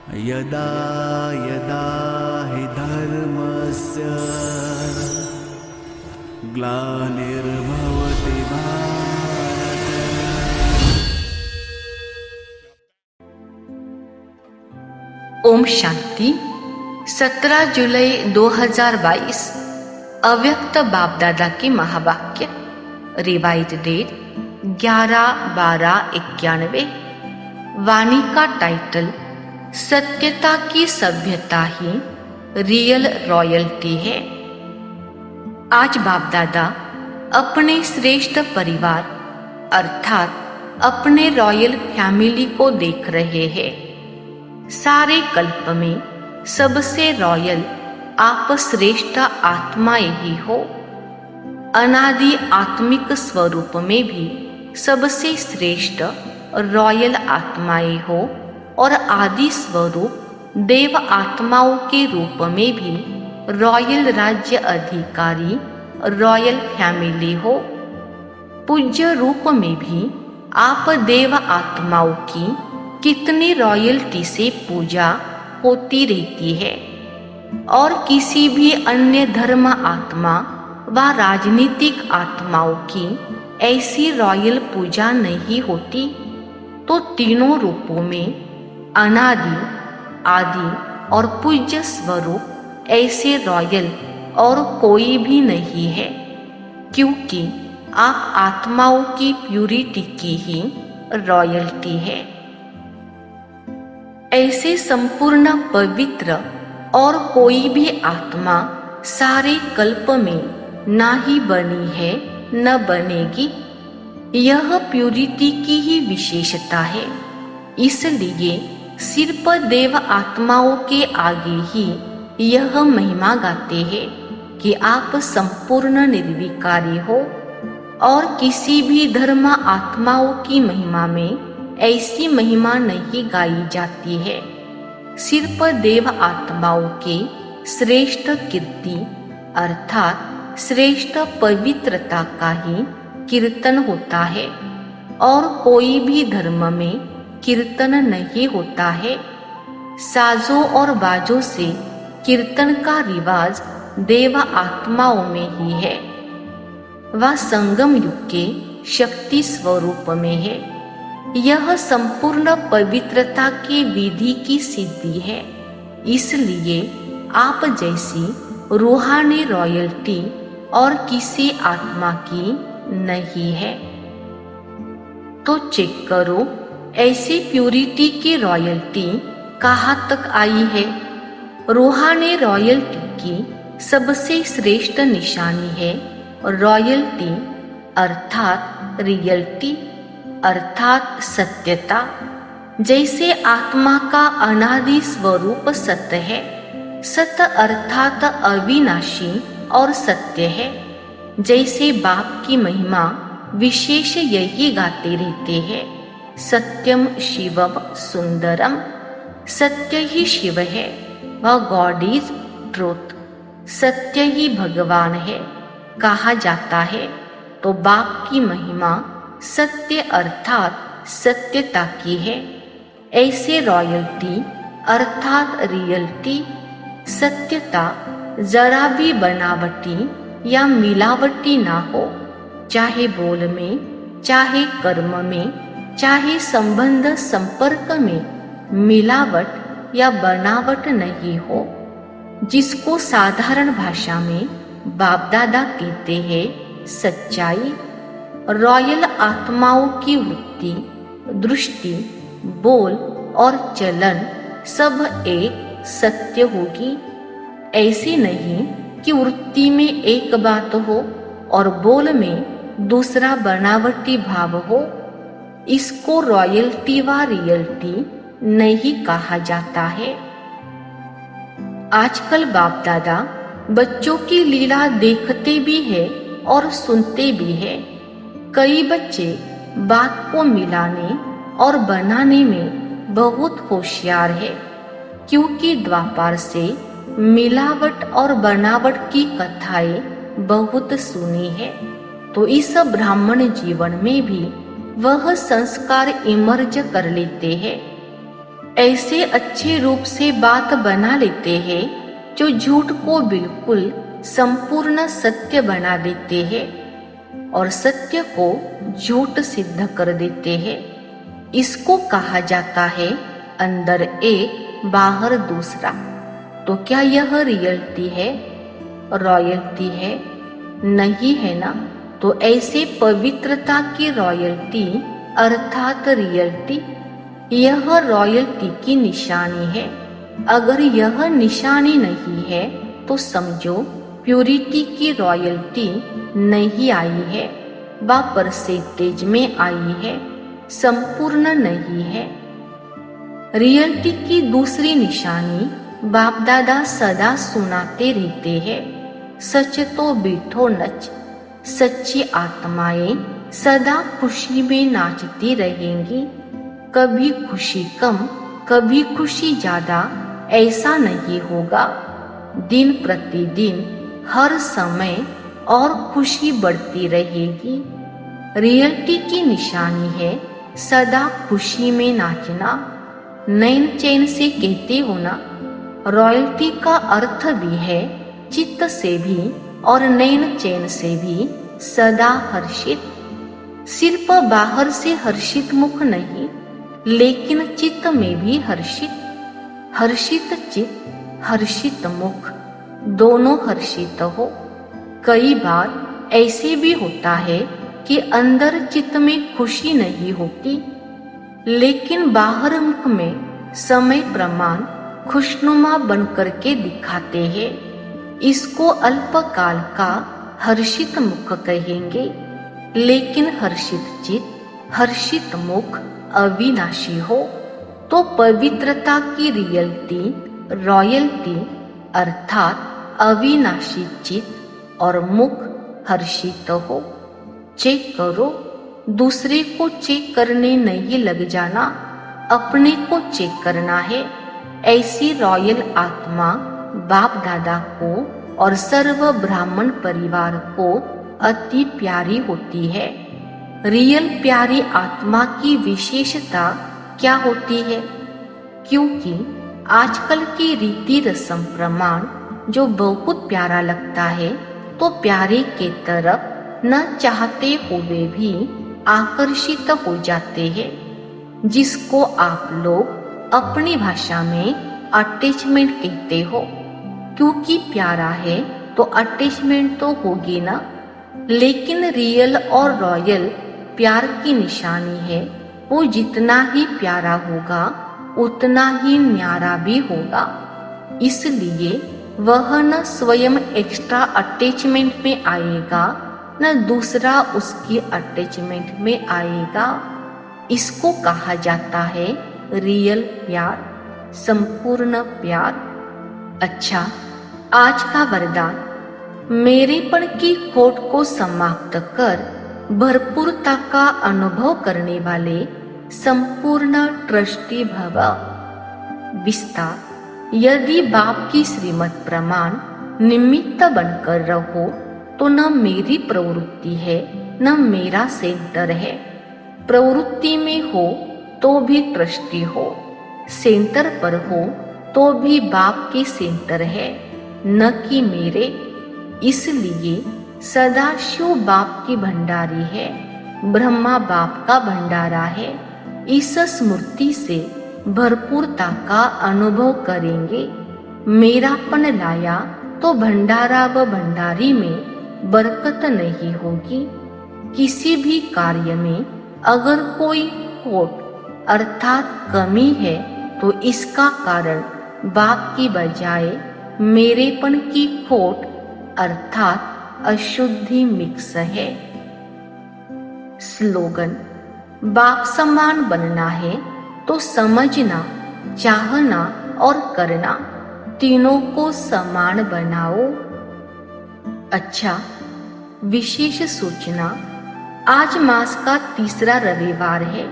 यदा यदा हि धर्मस्य ग्लानिर्भवति भारत। ओम शांति। 17 जुलाई 2022 अव्यक्त बाप दादा के महावाक्य। Revise date 11/12/91। वाणी का टाइटल सत्यता की सभ्यता ही रियल रॉयल्टी है। आज बाप दादा अपने श्रेष्ठ परिवार अर्थात अपने रॉयल फैमिली को देख रहे हैं। सारे कल्प में सबसे रॉयल आप श्रेष्ठ आत्माएं ही हो। अनादि आत्मिक स्वरूप में भी सबसे श्रेष्ठ रॉयल आत्माएं हो और आदि स्वरूप देव आत्माओं के रूप में भी रॉयल राज्य अधिकारी रॉयल फैमिली हो। पूज्य रूप में भी आप देव आत्माओं की कितनी रॉयल्टी से पूजा होती रहती है और किसी भी अन्य धर्म आत्मा व राजनीतिक आत्माओं की ऐसी रॉयल पूजा नहीं होती। तो तीनों रूपों में अनादि आदि और पूज्य स्वरूप ऐसे रॉयल और कोई भी नहीं है, क्योंकि आप आत्माओं की प्यूरिटी की ही रॉयल्टी है। ऐसे संपूर्ण पवित्र और कोई भी आत्मा सारे कल्प में ना ही बनी है न बनेगी। यह प्यूरिटी की ही विशेषता है। इसलिए सिर्फ देव आत्माओं के आगे ही यह महिमा गाते हैं कि आप संपूर्ण निर्विकारी हो और किसी भी धर्म आत्माओं की महिमा में ऐसी महिमा नहीं गाई जाती है। सिर्फ देव आत्माओं के श्रेष्ठ कीर्ति अर्थात श्रेष्ठ पवित्रता का ही कीर्तन होता है और कोई भी धर्म में कीर्तन नहीं होता है। साजों और बाजों से कीर्तन का रिवाज देव आत्माओं में ही है। वह संगम युग के शक्ति स्वरूप में है। यह संपूर्ण पवित्रता की विधि की सिद्धि है। इसलिए आप जैसी रूहानी रॉयल्टी और किसी आत्मा की नहीं है। तो चेक करो ऐसी प्यूरिटी की रॉयल्टी कहाँ तक आई है। रूहानी रॉयल्टी की सबसे श्रेष्ठ निशानी है रॉयल्टी अर्थात रियल्टी अर्थात सत्यता। जैसे आत्मा का अनादि स्वरूप सत्य है, सत्य अर्थात अविनाशी और सत्य है। जैसे बाप की महिमा विशेष यही गाते रहते हैं, सत्यम शिवम सुंदरम। सत्य ही शिव है, वह गॉड इज ट्रूथ। सत्य ही भगवान है कहा जाता है। तो बाप की महिमा सत्य अर्थात सत्यता की है। ऐसे रॉयल्टी अर्थात रियल्टी सत्यता जरा भी बनावटी या मिलावटी ना हो, चाहे बोल में, चाहे कर्म में, चाहे संबंध संपर्क में मिलावट या बनावट नहीं हो। जिसको साधारण भाषा में बाप दादा कहते हैं सच्चाई। रॉयल आत्माओं की वृत्ति, दृष्टि, बोल और चलन सब एक सत्य होगी। ऐसे नहीं कि वृत्ति में एक बात हो और बोल में दूसरा बनावटी भाव हो। इसको रॉयल्टी व रियल्टी नहीं कहा जाता है। आजकल बाप दादा बच्चों की लीला देखते भी है और सुनते भी है। कई बच्चे बात को मिलाने और बनाने में बहुत होशियार है, क्योंकि द्वापर से मिलावट और बनावट की कथाएं बहुत सुनी है। तो इस ब्राह्मण जीवन में भी वह संस्कार इमर्ज कर लेते हैं। ऐसे अच्छे रूप से बात बना लेते हैं जो झूठ को बिल्कुल संपूर्ण सत्य बना देते हैं और सत्य को झूठ सिद्ध कर देते हैं। इसको कहा जाता है अंदर एक बाहर दूसरा। तो क्या यह रियलिटी है, रॉयल्टी है? नहीं है ना। तो ऐसे पवित्रता की रॉयल्टी अर्थात रियलिटी, यह रॉयल्टी की निशानी है। अगर यह निशानी नहीं है तो समझो प्यूरिटी की रॉयल्टी नहीं आई है, वह परसेंटेज में आई है, संपूर्ण नहीं है। रियलिटी की दूसरी निशानी बाप दादा सदा सुनाते रहते हैं, सच तो बीठो नच। सच्ची आत्माएं सदा खुशी में नाचती रहेंगी। कभी खुशी कम, कभी खुशी ज्यादा, ऐसा नहीं होगा। दिन प्रतिदिन हर समय और खुशी बढ़ती रहेगी। रियलिटी की निशानी है सदा खुशी में नाचना। नैन चैन से कहते हो ना, रॉयल्टी का अर्थ भी है चित्त से भी और नैन चैन से भी सदा हर्षित। सिर्फ बाहर से हर्षित मुख नहीं, लेकिन चित्त में भी हर्षित। हर्षित चित्त, हर्षित मुख, दोनों हर्षित हो। कई बार ऐसे भी होता है कि अंदर चित्त में खुशी नहीं होती, लेकिन बाहर मुख में समय प्रमाण खुशनुमा बन करके दिखाते हैं। इसको अल्पकाल का हर्षित मुख कहेंगे, लेकिन हर्षित चित्त, हर्षित मुख अविनाशी हो। तो पवित्रता की रियलिटी, रॉयल्टी अर्थात अविनाशी चित्त और मुख हर्षित हो। चेक करो, दूसरे को चेक करने नहीं लग जाना, अपने को चेक करना है। ऐसी रॉयल आत्मा बाप दादा को और सर्व ब्राह्मण परिवार को अति प्यारी होती है। रियल प्यारी आत्मा की विशेषता क्या होती है? क्योंकि आजकल की रीति रस्म प्रमाण जो बहुत प्यारा लगता है, तो प्यारे के तरफ न चाहते हुए भी आकर्षित हो जाते हैं, जिसको आप लोग अपनी भाषा में अटैचमेंट कहते हो। क्योंकि प्यारा है तो अटैचमेंट तो होगी ना। लेकिन रियल और रॉयल प्यार की निशानी है, वो जितना ही प्यारा होगा उतना ही न्यारा भी होगा। इसलिए वह न स्वयं एक्स्ट्रा अटैचमेंट में आएगा, न दूसरा उसकी अटैचमेंट में आएगा। इसको कहा जाता है रियल प्यार, संपूर्ण प्यार। अच्छा, आज का वरदान, मेरेपन की खोट को समाप्त कर भरपूरता का अनुभव करने वाले संपूर्ण ट्रस्टी भव। विस्तार, यदि बाप की श्रीमत प्रमाण निमित्त बनकर रहो तो न मेरी प्रवृत्ति है न मेरा सेंटर है। प्रवृत्ति में हो तो भी ट्रस्टी हो, सेंटर पर हो तो भी बाप के सेंटर है, न कि मेरे। इसलिए सदा शिव बाप की भंडारी है, ब्रह्मा बाप का भंडारा है। इस स्मृति से भरपूरता का अनुभव करेंगे। मेरापन लाया तो भंडारा व भंडारी में बरकत नहीं होगी। किसी भी कार्य में अगर कोई खोट अर्थात कमी है तो इसका कारण बाप की बजाय मेरेपन की खोट अर्थात अशुद्धि मिक्स है। स्लोगन, बाप समान बनना है तो समझना, चाहना और करना तीनों को समान बनाओ। अच्छा, विशेष सूचना, आज मास का तीसरा रविवार है।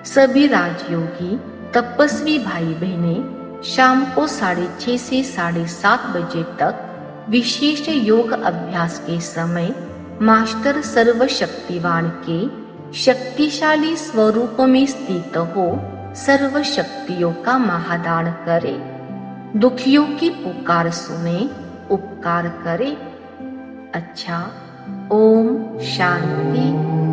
सभी राजयोगी तपस्वी भाई बहनें शाम को 6:30 से 7:30 बजे तक विशेष योग अभ्यास के समय मास्टर सर्वशक्तिवान के शक्तिशाली स्वरूप में स्थित हो सर्व शक्तियों का महादान करे, दुखियों की पुकार सुने, उपकार करे। अच्छा, ओम शांति।